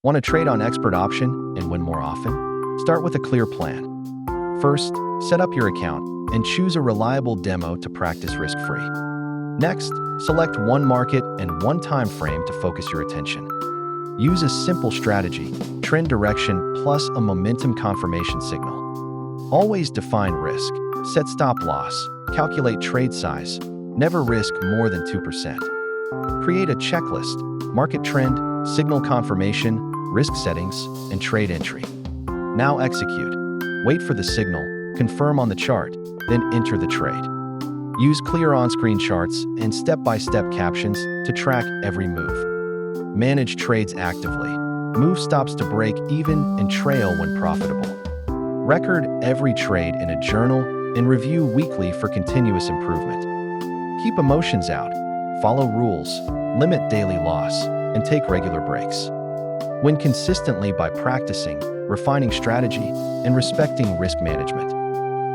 Want to trade on expert option and win more often? Start with a clear plan. First, set up your account and choose a reliable demo to practice risk-free. Next, select one market and one time frame to focus your attention. Use a simple strategy, trend direction plus a momentum confirmation signal. Always define risk, set stop loss, calculate trade size, never risk more than 2%. Create a checklist, market trend, signal confirmation, risk settings, and trade entry. Now execute. Wait for the signal, confirm on the chart, then enter the trade. Use clear on-screen charts and step-by-step captions to track every move. Manage trades actively. Move stops to break even and trail when profitable. Record every trade in a journal and review weekly for continuous improvement. Keep emotions out, follow rules, limit daily loss, and take regular breaks. Win consistently by practicing, refining strategy, and respecting risk management.